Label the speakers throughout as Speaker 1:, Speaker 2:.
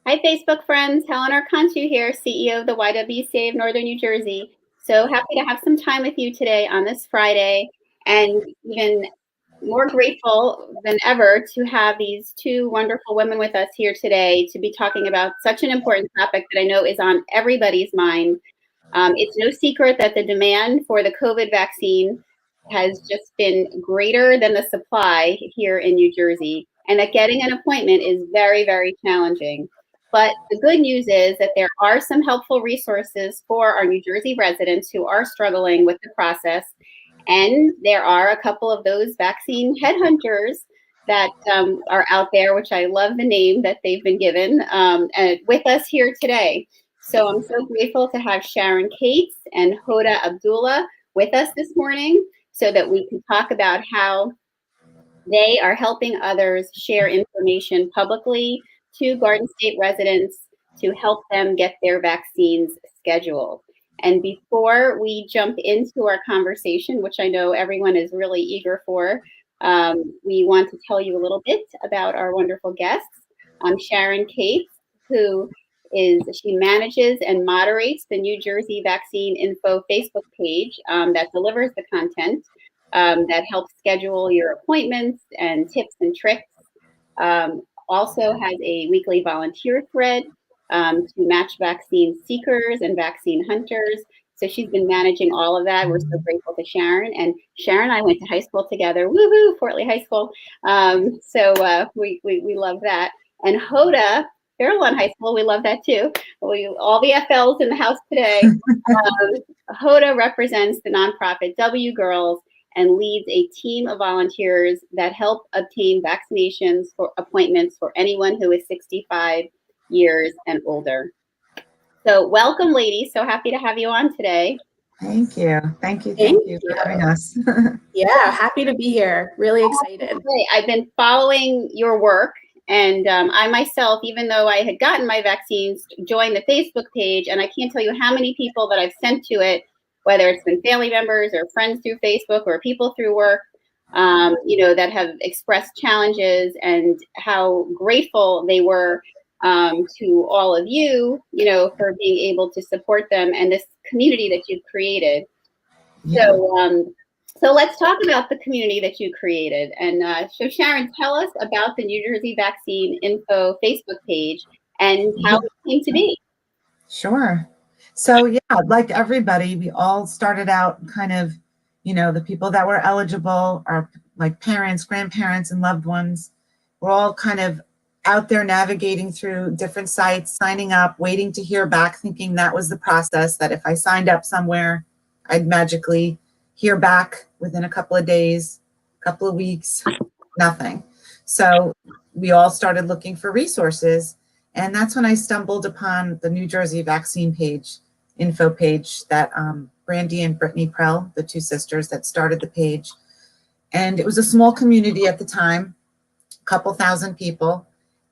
Speaker 1: Hi, Facebook friends. Helen Arcantu here, CEO of the YWCA of Northern New Jersey. So happy to have some time with you today on this Friday, and even more grateful than ever to have these two wonderful women with us here today to be talking about such an important topic that I know is on everybody's mind. It's no secret that the demand for the COVID vaccine has just been greater than the supply here in New Jersey, and that getting an appointment is very, very challenging. But the good news is that there are some helpful resources for our New Jersey residents who are struggling with the process. And there are a couple of those vaccine headhunters that are out there, which I love the name that they've been given, and with us here today. So I'm so grateful to have Sharon Cates and Hoda Abdullah with us this morning so that we can talk about how they are helping others share information publicly to Garden State residents to help them get their vaccines scheduled. And before we jump into our conversation, which I know everyone is really eager for, we want to tell you a little bit about our wonderful guests. Sharon Cates, she manages and moderates the New Jersey Vaccine Info Facebook page that delivers the content that helps schedule your appointments and tips and tricks. Also has a weekly volunteer thread to match vaccine seekers and vaccine hunters. So she's been managing all of that. We're so grateful to Sharon. And Sharon and I went to high school together. Woohoo, Fort Lee High School. So we love that. And Hoda, Fairlawn High School, we love that too. All the FLs in the house today. Hoda represents the nonprofit W Girls and leads a team of volunteers that help obtain vaccinations for appointments for anyone who is 65 years and older. So welcome, ladies. So happy to have you on today.
Speaker 2: Thank you. Thank you for having us.
Speaker 3: Yeah, happy to be here. Really excited.
Speaker 1: I've been following your work, and I myself, even though I had gotten my vaccines, joined the Facebook page, and I can't tell you how many people that I've sent to it, whether it's been family members or friends through Facebook or people through work, that have expressed challenges and how grateful they were to all of you, for being able to support them and this community that you've created. Yeah. So let's talk about the community that you created. And so Sharon, tell us about the New Jersey Vaccine Info Facebook page and how it came to be.
Speaker 2: Sure. So yeah, like everybody, we all started out kind of, the people that were eligible, our like parents, grandparents, and loved ones, we're all kind of out there navigating through different sites, signing up, waiting to hear back, thinking that was the process, that if I signed up somewhere, I'd magically hear back within a couple of days, a couple of weeks, nothing. So we all started looking for resources. And that's when I stumbled upon the New Jersey Vaccine page, info page that Brandy and Brittany Prell, the two sisters that started the page. And it was a small community at the time, a couple thousand people.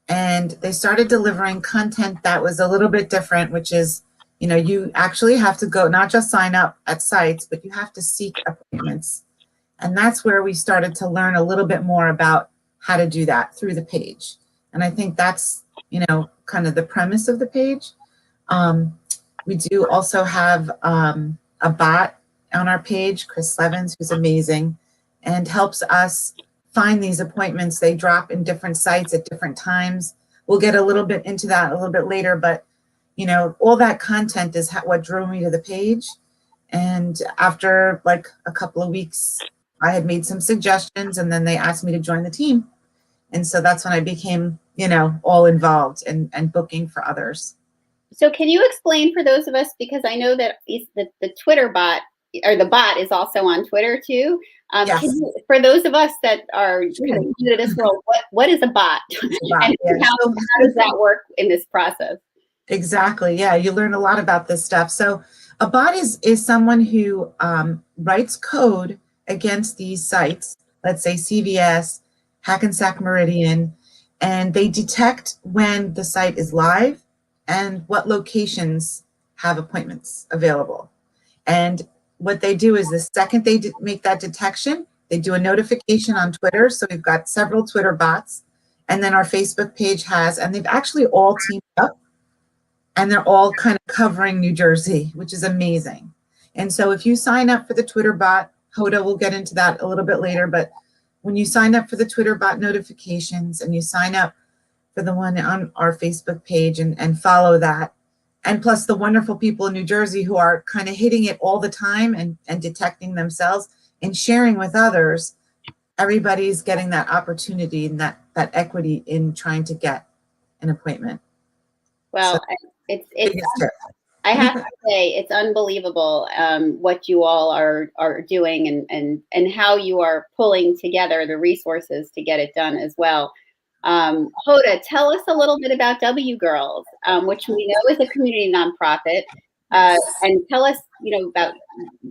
Speaker 2: And they started delivering content that was a little bit different, which is, you actually have to go, not just sign up at sites, but you have to seek appointments. And that's where we started to learn a little bit more about how to do that through the page. And I think that's, kind of the premise of the page. We do also have a bot on our page, Chris Levins, who's amazing, and helps us find these appointments. They drop in different sites at different times. We'll get a little bit into that a little bit later, but all that content is what drove me to the page. And after like a couple of weeks, I had made some suggestions, and then they asked me to join the team. And so that's when I became, all involved and booking for others.
Speaker 1: So can you explain for those of us, because I know that the Twitter bot, or the bot, is also on Twitter too.
Speaker 2: Yes.
Speaker 1: For those of us that are new to this world, what is a bot? And how does that work in this process?
Speaker 2: Exactly. Yeah, you learn a lot about this stuff. So a bot is someone who writes code against these sites, let's say CVS, Hackensack Meridian, and they detect when the site is live and what locations have appointments available. And what they do is the second they make that detection, they do a notification on Twitter. So we've got several Twitter bots, and then our Facebook page has, and they've actually all teamed up and they're all kind of covering New Jersey, which is amazing. And so if you sign up for the Twitter bot, Hoda will get into that a little bit later, but when you sign up for the Twitter bot notifications and you sign up for the one on our Facebook page and follow that, and plus the wonderful people in New Jersey who are kind of hitting it all the time and detecting themselves and sharing with others, everybody's getting that opportunity and that equity in trying to get an appointment.
Speaker 1: Well,
Speaker 2: So,
Speaker 1: it's
Speaker 2: biggest tip.
Speaker 1: I have to say it's unbelievable what you all are doing and how you are pulling together the resources to get it done as well. Hoda, tell us a little bit about W Girls, which we know is a community nonprofit, and tell us, about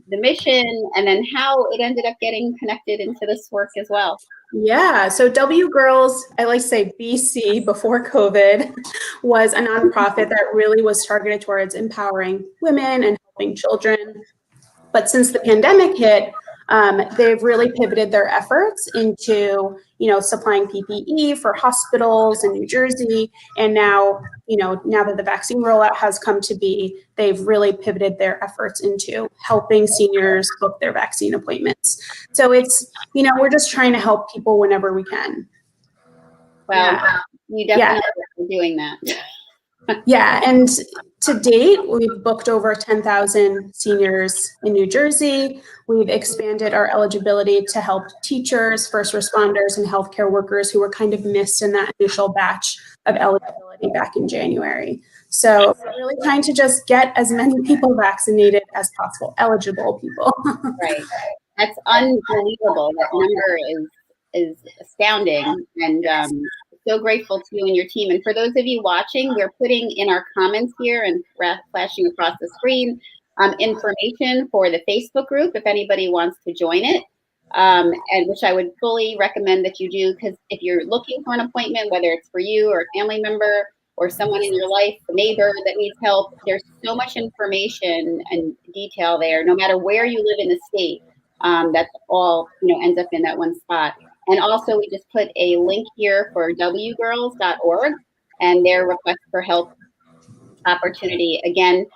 Speaker 1: the mission and then how it ended up getting connected into this work as well.
Speaker 3: Yeah, so W Girls, I like to say BC before COVID, was a nonprofit that really was targeted towards empowering women and helping children. But since the pandemic hit, they've really pivoted their efforts into, supplying PPE for hospitals in New Jersey. And now, now that the vaccine rollout has come to be, they've really pivoted their efforts into helping seniors book their vaccine appointments. So it's, we're just trying to help people whenever we can.
Speaker 1: Well, you definitely are doing that.
Speaker 3: Yeah, and to date, we've booked over 10,000 seniors in New Jersey. We've expanded our eligibility to help teachers, first responders, and healthcare workers who were kind of missed in that initial batch of eligibility back in January. So we're really trying to just get as many people vaccinated as possible, eligible people.
Speaker 1: Right. That's unbelievable. That number is astounding, and so grateful to you and your team. And for those of you watching, we're putting in our comments here and flashing across the screen information for the Facebook group if anybody wants to join it, and which I would fully recommend that you do, because if you're looking for an appointment, whether it's for you or a family member or someone in your life, a neighbor that needs help, there's so much information and detail there, no matter where you live in the state. That's all ends up in that one spot. And also, we just put a link here for wgirls.org and their request for help opportunity. Again,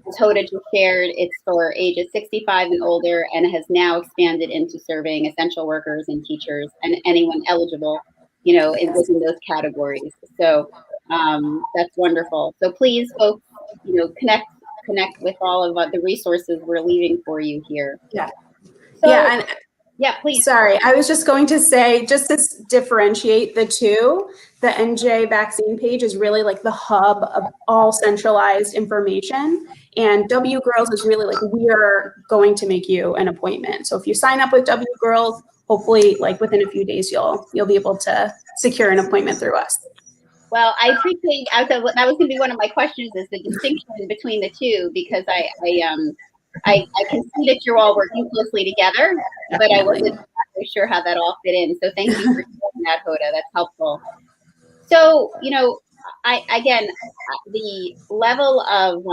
Speaker 1: as Hoda just shared, it's for ages 65 and older, and has now expanded into serving essential workers and teachers and anyone eligible, within those categories. So that's wonderful. So please, folks, connect with all of the resources we're leaving for you here.
Speaker 3: Yeah.
Speaker 1: So,
Speaker 3: yeah. And
Speaker 1: yeah, please.
Speaker 3: Sorry, I was just going to say, just to differentiate the two, the NJ vaccine page is really like the hub of all centralized information. And W Girls is really like, we are going to make you an appointment. So if you sign up with W Girls, hopefully like within a few days, you'll be able to secure an appointment through us.
Speaker 1: Well, I appreciate, that was going to be one of my questions, is the distinction between the two, because I can see that you're all working closely together, but I wasn't exactly sure how that all fit in. So thank you for sharing that, Hoda. That's helpful. So, again, the level of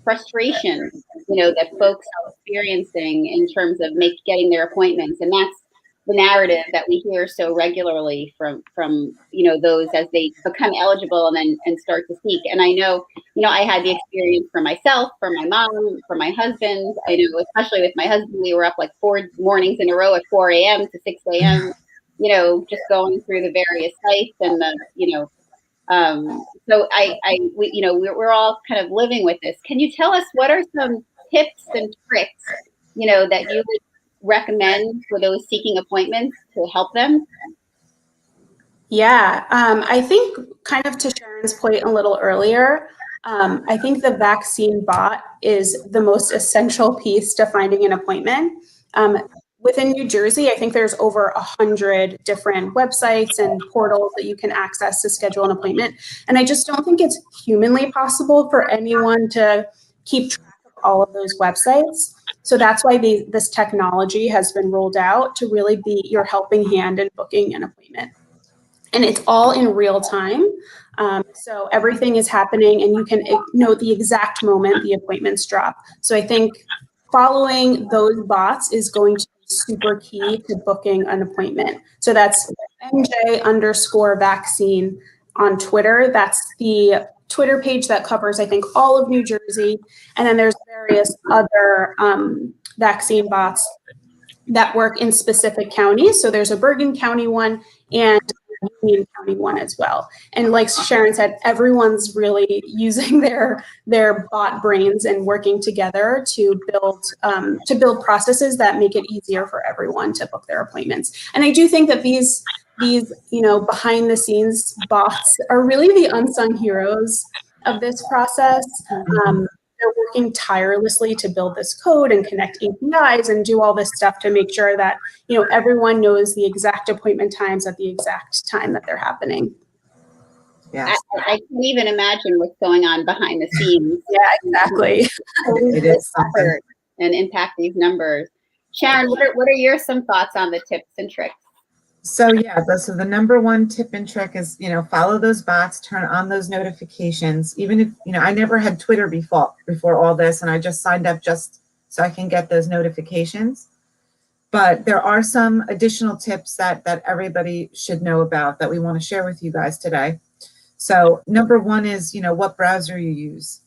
Speaker 1: frustration, that folks are experiencing in terms of getting their appointments, and that's the narrative that we hear so regularly from those as they become eligible and start to seek. And I know, I had the experience for myself, for my mom, for my husband. I know, especially with my husband, we were up like 4 mornings in a row at 4 a.m. to 6 a.m., just going through the various sites and so we're all kind of living with this. Can you tell us what are some tips and tricks, that you would recommend for those seeking appointments to help them?
Speaker 3: Yeah, I think kind of to Sharon's point a little earlier, I think the vaccine bot is the most essential piece to finding an appointment. Within New Jersey, I think there's over 100 different websites and portals that you can access to schedule an appointment. And I just don't think it's humanly possible for anyone to keep track of all of those websites. So that's why this technology has been rolled out to really be your helping hand in booking an appointment. And it's all in real time. So everything is happening and you can note the exact moment the appointments drop. So I think following those bots is going to be super key to booking an appointment. So that's NJ_vaccine on Twitter. That's the Twitter page that covers, I think, all of New Jersey. And then there's various other vaccine bots that work in specific counties. So there's a Bergen County one and a Union County one as well. And like Sharon said, everyone's really using their bot brains and working together to build processes that make it easier for everyone to book their appointments. And I do think that these behind the scenes bots are really the unsung heroes of this process. They're working tirelessly to build this code and connect APIs and do all this stuff to make sure that everyone knows the exact appointment times at the exact time that they're happening.
Speaker 2: Yes.
Speaker 1: I can't even imagine what's going on behind the scenes.
Speaker 3: Yeah, exactly.
Speaker 2: It is something.
Speaker 1: And impact these numbers. Sharon, what are your some thoughts on the tips and tricks?
Speaker 2: So yeah, so the number one tip and trick is, follow those bots, turn on those notifications. Even if, I never had Twitter before all this, and I just signed up just so I can get those notifications. But there are some additional tips that everybody should know about that we want to share with you guys today. So number one is, what browser you use.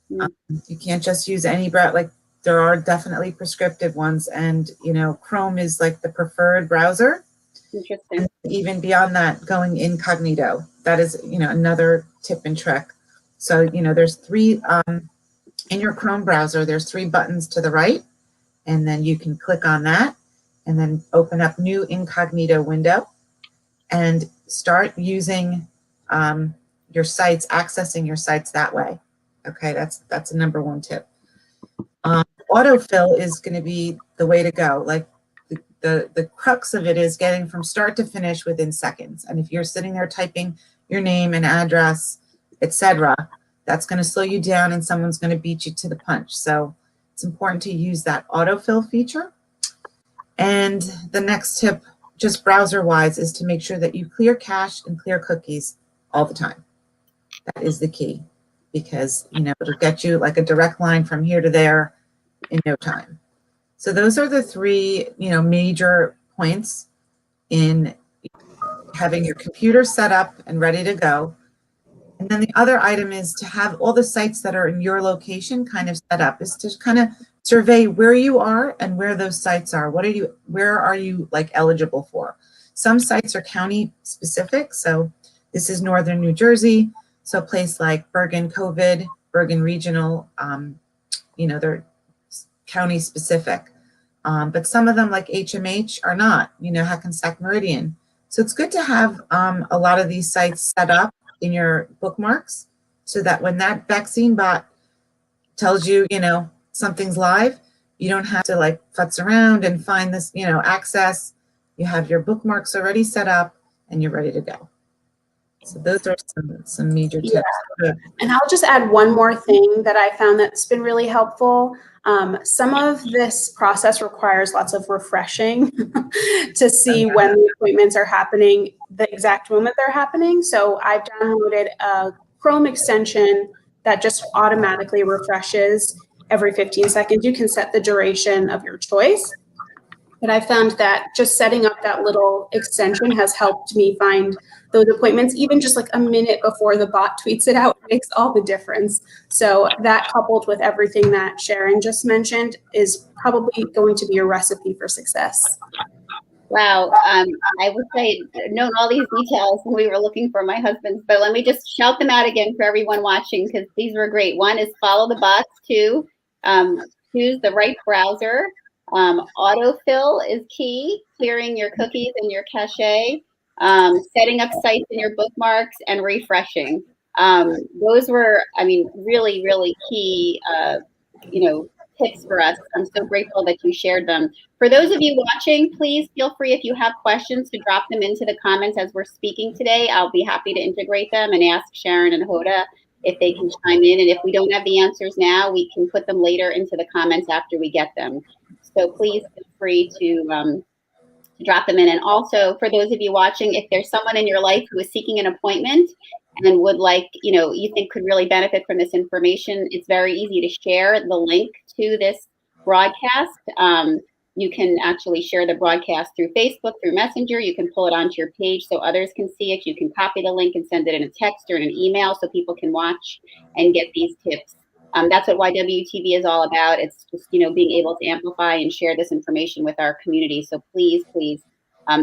Speaker 2: You can't just use any browser. Like, there are definitely prescriptive ones, and, Chrome is like the preferred browser.
Speaker 1: Interesting.
Speaker 2: And even beyond that, going incognito, that is, another tip and trick. So, there's three, in your Chrome browser, there's 3 buttons to the right, and then you can click on that and then open up new incognito window and start using your sites, accessing your sites that way. Okay, that's a number one tip. Autofill is going to be the way to go. Like, the crux of it is getting from start to finish within seconds. And if you're sitting there typing your name and address, etc., that's going to slow you down and someone's going to beat you to the punch. So it's important to use that autofill feature. And the next tip, just browser-wise, is to make sure that you clear cache and clear cookies all the time. That is the key, because, it'll get you like a direct line from here to there in no time. So those are the 3, major points in having your computer set up and ready to go. And then the other item is to have all the sites that are in your location kind of set up, is to kind of survey where you are and where those sites are. Where are you like eligible for? Some sites are county specific. So this is Northern New Jersey. So a place like Bergen COVID, Bergen Regional, they're county specific. But some of them, like HMH, are not, Hackensack Meridian. So it's good to have a lot of these sites set up in your bookmarks so that when that vaccine bot tells you, something's live, you don't have to like futz around and find this, access. You have your bookmarks already set up and you're ready to go. So those are some major tips.
Speaker 3: Yeah. And I'll just add one more thing that I found that's been really helpful. Some of this process requires lots of refreshing to see when the appointments are happening, the exact moment they're happening. So I've downloaded a Chrome extension that just automatically refreshes every 15 seconds. You can set the duration of your choice. But I found that just setting up that little extension has helped me find those appointments, even just like a minute before the bot tweets it out, makes all the difference. So that, coupled with everything that Sharon just mentioned, is probably going to be a recipe for success.
Speaker 1: Wow. I wish I had known all these details when we were looking for my husband's, but let me just shout them out again for everyone watching, because these were great. One is follow the bots. 2, choose the right browser. Autofill is key, clearing your cookies and your cache, setting up sites in your bookmarks, and refreshing. Those were, really, really key, tips for us. I'm so grateful that you shared them. For those of you watching, please feel free, if you have questions, to drop them into the comments as we're speaking today. I'll be happy to integrate them and ask Sharon and Hoda if they can chime in. And if we don't have the answers now, we can put them later into the comments after we get them. So please feel free to drop them in. And also, for those of you watching, if there's someone in your life who is seeking an appointment and would like, you think could really benefit from this information, it's very easy to share the link to this broadcast. You can actually share the broadcast through Facebook, through Messenger. You can pull it onto your page so others can see it. You can copy the link and send it in a text or in an email so people can watch and get these tips. That's what YWTV is all about. It's just, being able to amplify and share this information with our community. So please,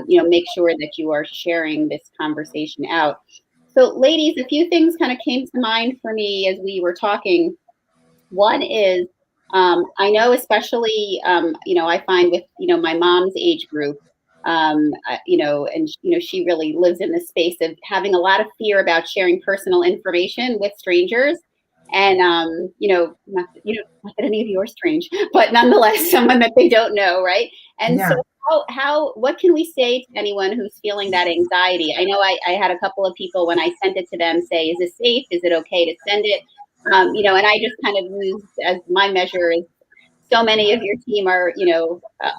Speaker 1: make sure that you are sharing this conversation out. So ladies, a few things kind of came to mind for me as we were talking. One is, I know especially, I find with, my mom's age group, she really lives in this space of having a lot of fear about sharing personal information with strangers. And, not that any of you are strange, but nonetheless, someone that they don't know, right? And
Speaker 2: Yeah.
Speaker 1: so what can we say to anyone who's feeling that anxiety? I know I had a couple of people when I sent it to them say, is this safe? Is it okay to send it? And I just kind of used as my measure is so many of your team are,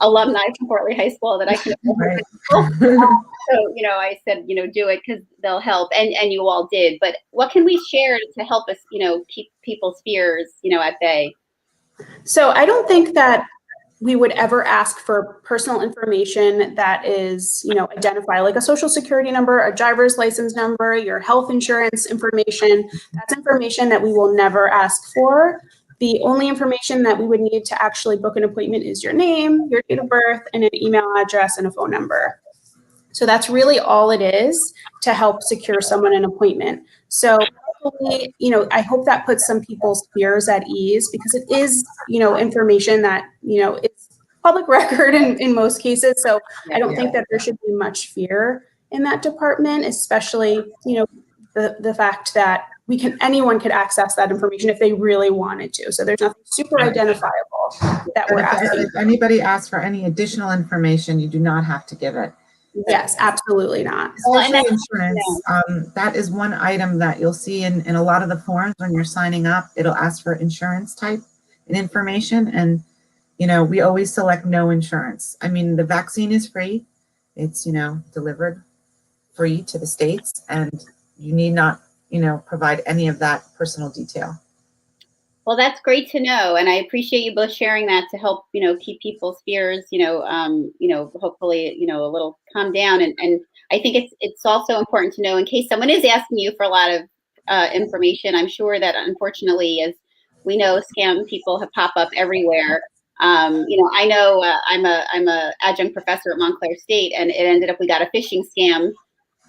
Speaker 1: alumni from Fort Lee High School that I can.
Speaker 2: Right.
Speaker 1: So, I said, do it because they'll help. And you all did. But what can we share to help us, keep people's fears, at bay?
Speaker 3: So I don't think that we would ever ask for personal information that is, identify like a social security number, a driver's license number, your health insurance information. That's information that we will never ask for. The only information that we would need to actually book an appointment is your name, your date of birth, and an email address and a phone number. So that's really all it is to help secure someone an appointment. So hopefully, I hope that puts some people's fears at ease because it is, information that, it's public record in most cases. So I don't think that there should be much fear in that department, especially, the fact that anyone could access that information if they really wanted to. So there's nothing super identifiable that we're asking.
Speaker 2: If anybody asks for any additional information, you do not have to give it.
Speaker 3: Yes, absolutely not.
Speaker 2: Especially insurance. That is one item that you'll see in a lot of the forms when you're signing up. It'll ask for insurance type and information. And, we always select no insurance. I mean, the vaccine is free. It's, delivered free to the states, and you need not, provide any of that personal detail.
Speaker 1: Well, that's great to know, and I appreciate you both sharing that to help, keep people's fears, hopefully, a little calm down. And I think it's also important to know in case someone is asking you for a lot of information. I'm sure that unfortunately, as we know, scam people have popped up everywhere. I know I'm a adjunct professor at Montclair State, and it ended up we got a phishing scam.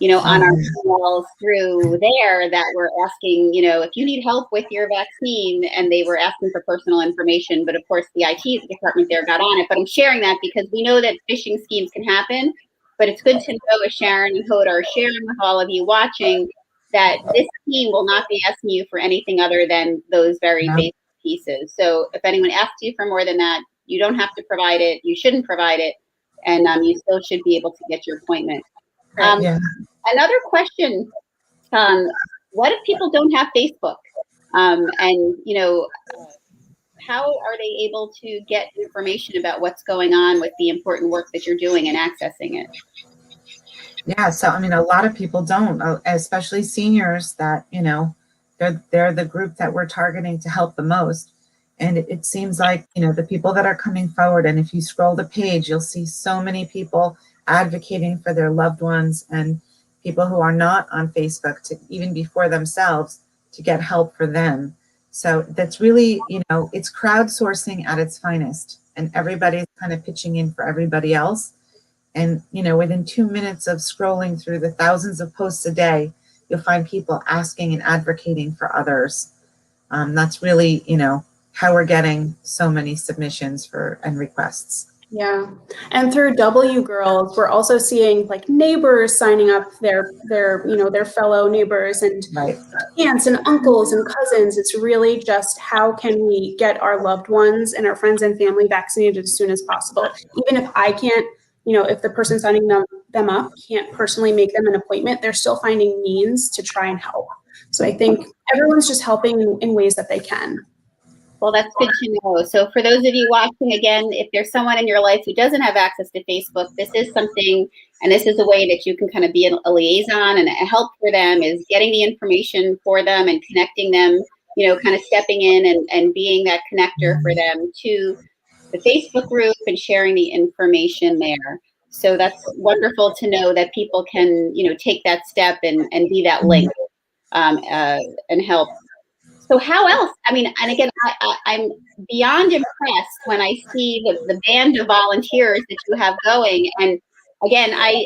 Speaker 1: On our emails through there that were asking, if you need help with your vaccine, and they were asking for personal information. But of course, the IT department there got on it. But I'm sharing that because we know that phishing schemes can happen. But it's good to know, as Sharon and Hoda are sharing with all of you watching, that this team will not be asking you for anything other than those very basic pieces. So if anyone asks you for more than that, you don't have to provide it. You shouldn't provide it. And you still should be able to get your appointment. Another question, what if people don't have Facebook? How are they able to get information about what's going on with the important work that you're doing and accessing it?
Speaker 2: Yeah, so a lot of people don't, especially seniors that, they're the group that we're targeting to help the most. And it seems like, the people that are coming forward, and if you scroll the page, you'll see so many people advocating for their loved ones and people who are not on Facebook to even be for themselves to get help for them. So that's really, it's crowdsourcing at its finest, and everybody's kind of pitching in for everybody else. And, within 2 minutes of scrolling through the thousands of posts a day, you'll find people asking and advocating for others. That's really, how we're getting so many submissions and requests.
Speaker 3: Yeah. And through W Girls, we're also seeing like neighbors signing up their fellow neighbors and aunts and uncles and cousins. It's really just how can we get our loved ones and our friends and family vaccinated as soon as possible. Even if I can't, if the person signing them up can't personally make them an appointment, they're still finding means to try and help. So I think everyone's just helping in ways that they can.
Speaker 1: Well, that's good to know. So for those of you watching, again, if there's someone in your life who doesn't have access to Facebook, this is something, and this is a way that you can kind of be a liaison and a help for them, is getting the information for them and connecting them, kind of stepping in and being that connector for them to the Facebook group and sharing the information there. So that's wonderful to know that people can, take that step and be that link and help. So how else? I mean, and again, I'm beyond impressed when I see the band of volunteers that you have going. And again, I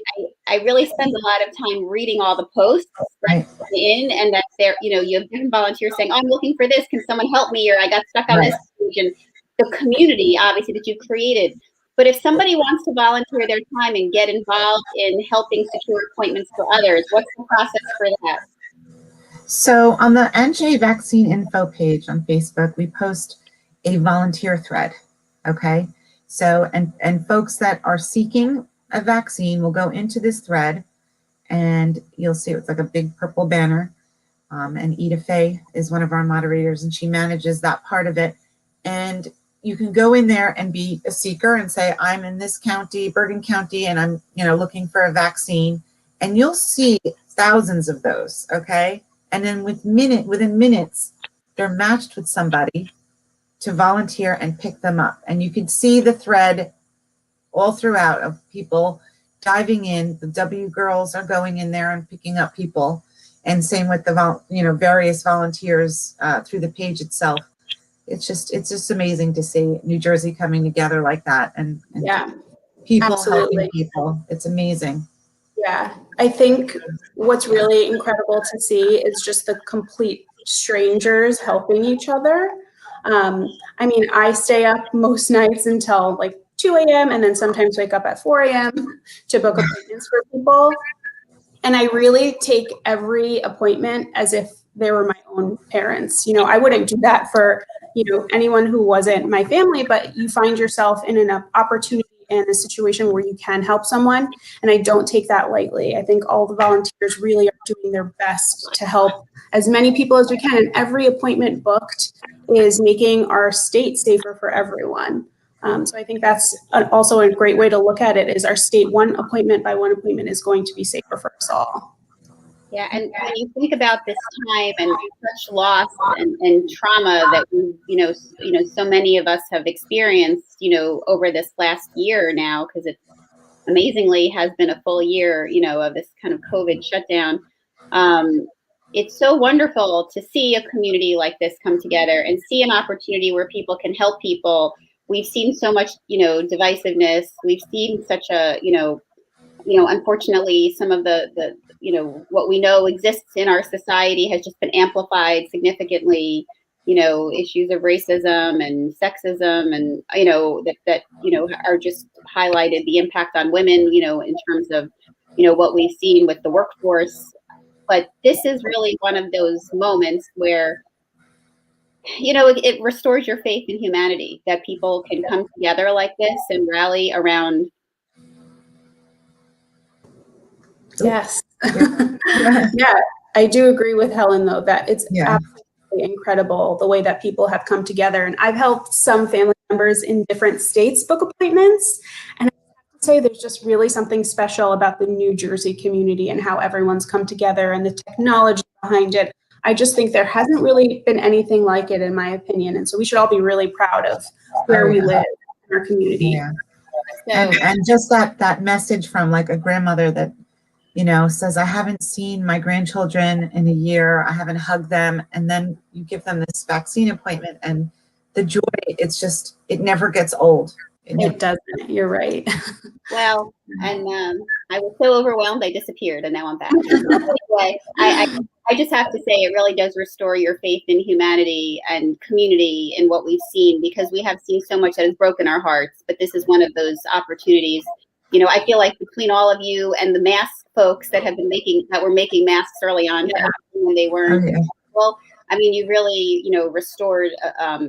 Speaker 1: really spend a lot of time reading all the posts in, and that there, you have different volunteers saying, oh, I'm looking for this. Can someone help me? Or I got stuck on this page. And the community, obviously, that you've created. But if somebody wants to volunteer their time and get involved in helping secure appointments for others, what's the process for that?
Speaker 2: So on the NJ Vaccine Info page on Facebook, we post a volunteer thread, okay? So, and folks that are seeking a vaccine will go into this thread, and you'll see it's like a big purple banner. And Ida Fay is one of our moderators, and she manages that part of it. And you can go in there and be a seeker and say, I'm in this county, Bergen County, and I'm, looking for a vaccine. And you'll see thousands of those, okay? And then within minutes, they're matched with somebody to volunteer and pick them up. And you can see the thread all throughout of people diving in. The W girls are going in there and picking up people. And same with the various volunteers through the page itself. It's just amazing to see New Jersey coming together like that, and people
Speaker 3: absolutely.
Speaker 2: helping people. It's amazing.
Speaker 3: Yeah, I think what's really incredible to see is just the complete strangers helping each other. I mean, I stay up most nights until like 2 a.m. and then sometimes wake up at 4 a.m. to book appointments for people. And I really take every appointment as if they were my own parents. I wouldn't do that for, anyone who wasn't my family, but you find yourself in an opportunity and a situation where you can help someone. And I don't take that lightly. I think all the volunteers really are doing their best to help as many people as we can. And every appointment booked is making our state safer for everyone. So I think that's also a great way to look at it, is our state, one appointment by one appointment, is going to be safer for us all.
Speaker 1: Yeah, and when you think about this time and such loss and trauma that so many of us have experienced, over this last year now, because it amazingly has been a full year, of this kind of COVID shutdown. It's so wonderful to see a community like this come together and see an opportunity where people can help people. We've seen so much, divisiveness. We've seen such a, unfortunately, some of the what we know exists in our society has just been amplified significantly. Issues of racism and sexism, and that are just highlighted the impact on women. In terms of what we've seen with the workforce. But this is really one of those moments where it restores your faith in humanity, that people can come together like this and rally around.
Speaker 3: Yes. Yeah, I do agree with Helen, though, that it's absolutely incredible the way that people have come together. And I've helped some family members in different states book appointments. And I have to say, there's just really something special about the New Jersey community and how everyone's come together and the technology behind it. I just think there hasn't really been anything like it, in my opinion. And so we should all be really proud of where we live in our community.
Speaker 2: Yeah. And just that message from like a grandmother that, says, I haven't seen my grandchildren in a year. I haven't hugged them. And then you give them this vaccine appointment, and the joy, it never gets old.
Speaker 3: It doesn't. You're right.
Speaker 1: Well, and I was so overwhelmed, I disappeared, and now I'm back. Anyway, I just have to say, it really does restore your faith in humanity and community in what we've seen, because we have seen so much that has broken our hearts. But this is one of those opportunities. I feel like between all of you and the mask folks that were making masks early on when they weren't. Well, I mean, you really, restored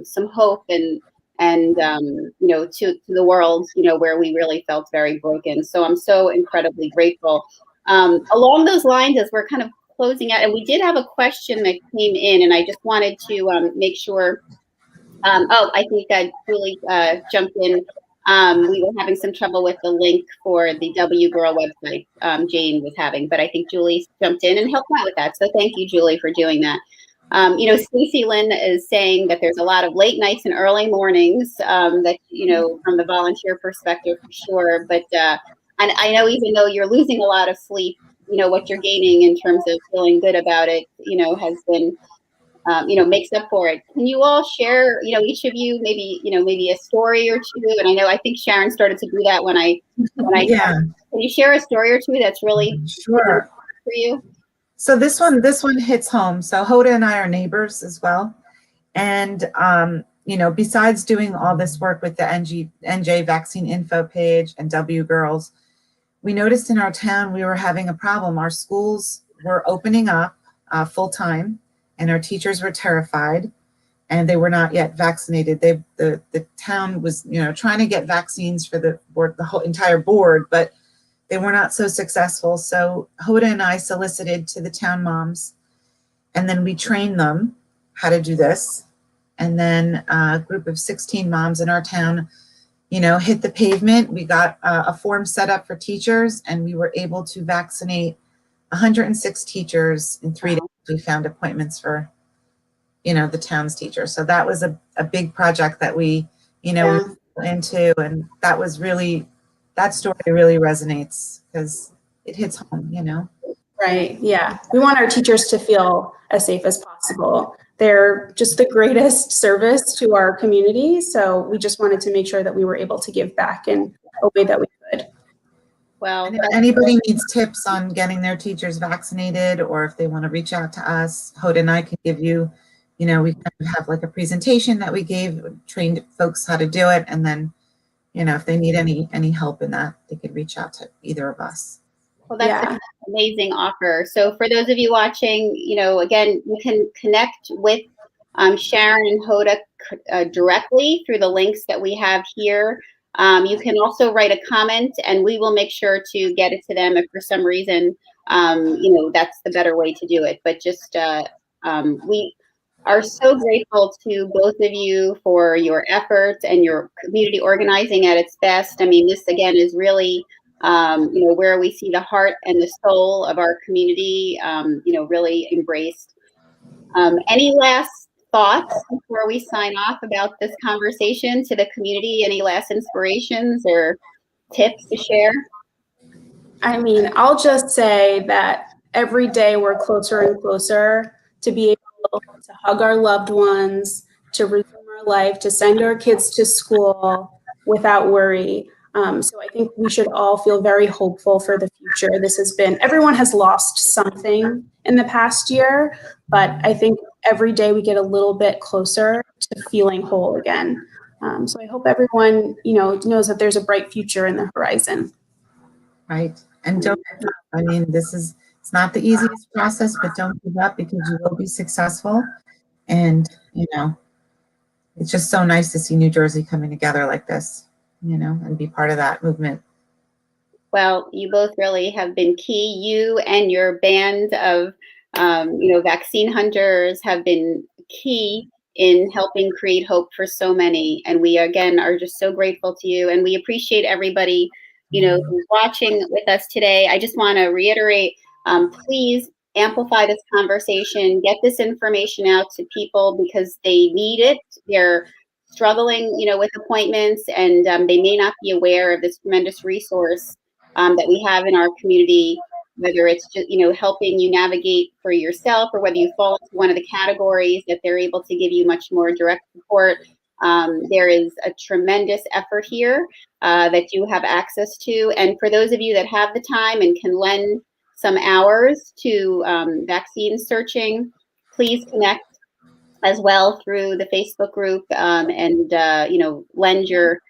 Speaker 1: some hope and to the world, where we really felt very broken. So I'm so incredibly grateful. Along those lines, as we're kind of closing out, and we did have a question that came in, and I just wanted to make sure. I think that Julie jumped in. We were having some trouble with the link for the W Girl website. Jane was having, but I think Julie jumped in and helped out with that. So thank you, Julie, for doing that. Stacey Lynn is saying that there's a lot of late nights and early mornings that, from the volunteer perspective for sure. But and I know even though you're losing a lot of sleep, what you're gaining in terms of feeling good about it, has been, makes up for it. Can you all share, each of you, maybe a story or two? And I think Sharon started to do that when I,
Speaker 2: Yeah,
Speaker 1: can you share a story or two that's really
Speaker 2: sure.
Speaker 1: for you?
Speaker 2: So this one hits home. So Hoda and I are neighbors as well. And, besides doing all this work with the NJ Vaccine Info page and W Girls, we noticed in our town we were having a problem. Our schools were opening up full time, and our teachers were terrified, and they were not yet vaccinated. The town was, trying to get vaccines for the whole entire board, but they were not so successful. So Hoda and I solicited to the town moms, and then we trained them how to do this. And then a group of 16 moms in our town, hit the pavement. We got a form set up for teachers, and we were able to vaccinate 106 teachers in 3 days. We found appointments for, the town's teachers. So that was a big project that we,
Speaker 3: Yeah.
Speaker 2: went into, and that was really, that story really resonates because it hits home.
Speaker 3: Right. Yeah. We want our teachers to feel as safe as possible. They're just the greatest service to our community. So we just wanted to make sure that we were able to give back in a way that we could.
Speaker 1: Well,
Speaker 2: And if anybody needs tips on getting their teachers vaccinated, or if they want to reach out to us, Hoda and I can give you, we kind of have like a presentation that we gave, trained folks how to do it. And then, if they need any help in that, they could reach out to either of us.
Speaker 1: well, that's an amazing offer. So for those of you watching, again, you can connect with Sharon and Hoda directly through the links that we have here. You can also write a comment, and we will make sure to get it to them if for some reason, that's the better way to do it. But just we are so grateful to both of you for your efforts and your community organizing at its best. I mean, this again is really, where we see the heart and the soul of our community, really embraced. Any last thoughts before we sign off about this conversation to the community? Any last inspirations or tips to share?
Speaker 3: I mean, I'll just say that every day we're closer and closer to be able to hug our loved ones, to resume our life, to send our kids to school without worry. So I think we should all feel very hopeful for the future. Everyone has lost something in the past year, but I think every day we get a little bit closer to feeling whole again. So I hope everyone, knows that there's a bright future in the horizon.
Speaker 2: Right. And don't give up. I mean, it's not the easiest process, but don't give up, because you will be successful. And, it's just so nice to see New Jersey coming together like this, and be part of that movement.
Speaker 1: Well, you both really have been key. You and your band of, vaccine hunters have been key in helping create hope for so many. And we, again, are just so grateful to you. And we appreciate everybody, who's watching with us today. I just want to reiterate, please amplify this conversation, get this information out to people because they need it. They're struggling, with appointments, and they may not be aware of this tremendous resource that we have in our community, whether it's just, helping you navigate for yourself, or whether you fall into one of the categories that they're able to give you much more direct support. There is a tremendous effort here that you have access to. And for those of you that have the time and can lend some hours to vaccine searching, please connect as well through the Facebook group, and lend your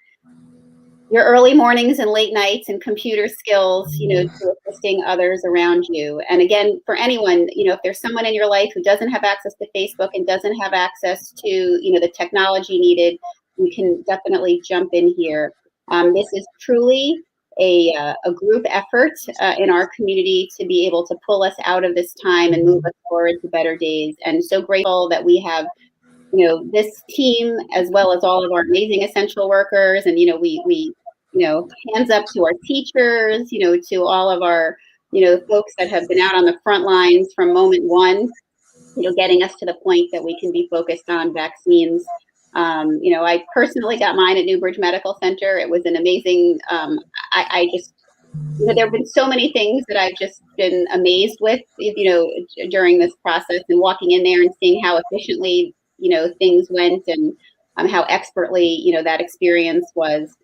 Speaker 1: early mornings and late nights and computer skills, to assisting others around you. And again, for anyone, if there's someone in your life who doesn't have access to Facebook and doesn't have access to, the technology needed, you can definitely jump in here. This is truly a group effort in our community to be able to pull us out of this time and move us forward to better days. And so grateful that we have, this team, as well as all of our amazing essential workers. And, we hands up to our teachers, to all of our, folks that have been out on the front lines from moment one. getting us to the point that we can be focused on vaccines. I personally got mine at Newbridge Medical Center. It was an amazing, I just, there have been so many things that I've just been amazed with, during this process, and walking in there and seeing how efficiently, things went, and how expertly, that experience was.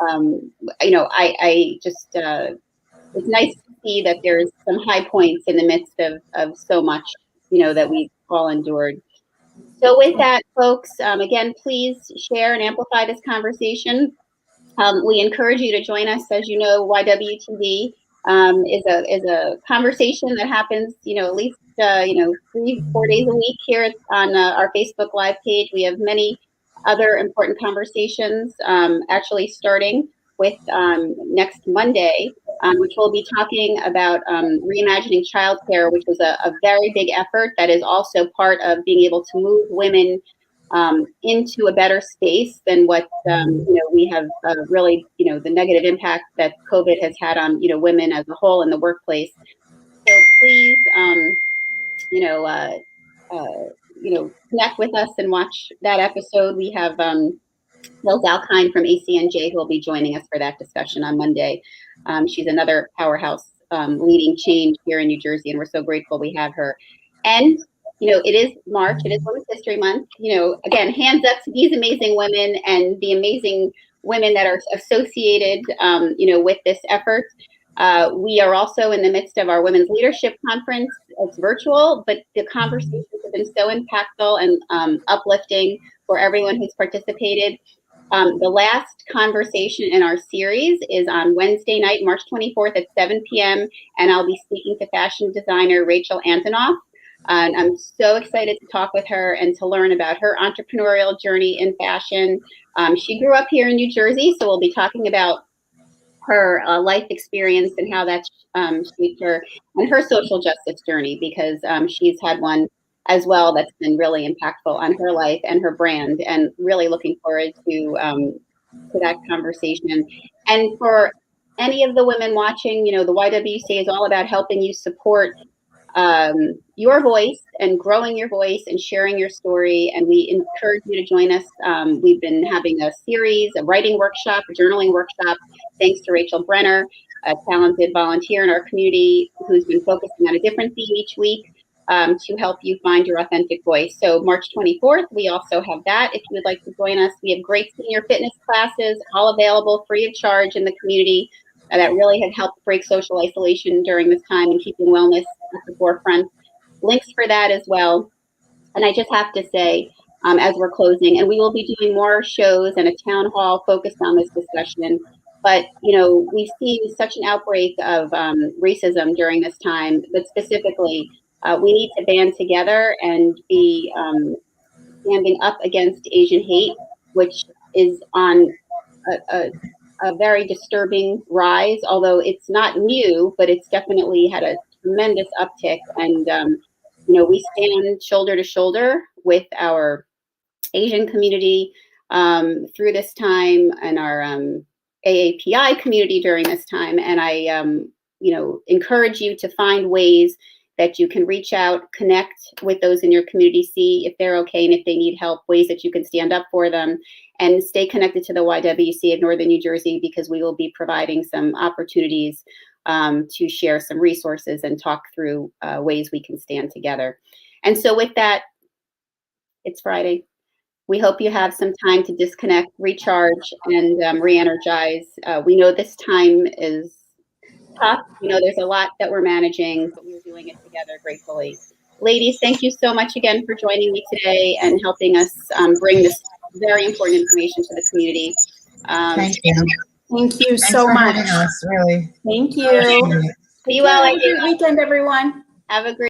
Speaker 1: I just, it's nice to see that there's some high points in the midst of so much, that we've all endured. So with that, folks, again, please share and amplify this conversation. We encourage you to join us. As you know, YWTD is a conversation that happens, at least 3-4 days a week here on our Facebook Live page. We have many other important conversations, actually starting with next Monday, which we'll be talking about reimagining childcare, which was a very big effort that is also part of being able to move women into a better space than what we have really, the negative impact that COVID has had on women as a whole in the workplace. So please, connect with us and watch that episode. We have Bill Dalkine from ACNJ who will be joining us for that discussion on Monday. She's another powerhouse leading change here in New Jersey, and we're so grateful we have her. And it is March. It is Women's History Month. Again, hands up to these amazing women and the amazing women that are associated, with this effort. We are also in the midst of our Women's Leadership Conference. It's virtual, but the conversations have been so impactful and uplifting for everyone who's participated. The last conversation in our series is on Wednesday night, March 24th at 7 p.m. And I'll be speaking to fashion designer Rachel Antonoff. And I'm so excited to talk with her and to learn about her entrepreneurial journey in fashion. She grew up here in New Jersey, so we'll be talking about her life experience and how that's shaped her, and her social justice journey, because she's had one as well that's been really impactful on her life and her brand, and really looking forward to that conversation. And for any of the women watching, the YWCA is all about helping you support your voice and growing your voice and sharing your story. And we encourage you to join us. We've been having a series, a writing workshop, a journaling workshop, thanks to Rachel Brenner, a talented volunteer in our community who's been focusing on a different theme each week to help you find your authentic voice. So March 24th, we also have that. If you would like to join us, we have great senior fitness classes, all available free of charge in the community. That really have helped break social isolation during this time and keeping wellness at the forefront. Links for that as well. And I just have to say, as we're closing, and we will be doing more shows and a town hall focused on this discussion, but we've seen such an outbreak of racism during this time, but specifically, we need to band together and be standing up against Asian hate, which is on a very disturbing rise, although it's not new, but it's definitely had a tremendous uptick. And, we stand shoulder to shoulder with our Asian community through this time, and our AAPI community during this time. And I, encourage you to find ways that you can reach out, connect with those in your community, see if they're okay and if they need help, ways that you can stand up for them, and stay connected to the YWCA of Northern New Jersey, because we will be providing some opportunities to share some resources and talk through ways we can stand together. And so with that, it's Friday. We hope you have some time to disconnect, recharge, and re-energize. We know this time is tough. There's a lot that we're managing, but we're doing it together gratefully. Ladies, thank you so much again for joining me today and helping us bring this very important information to the community.
Speaker 2: Thank you.
Speaker 3: Thank you
Speaker 2: Thanks
Speaker 3: so
Speaker 2: for
Speaker 3: much.
Speaker 2: having us, really.
Speaker 3: Thank you.
Speaker 1: Be well.
Speaker 3: Have a great weekend, everyone.
Speaker 1: Have a great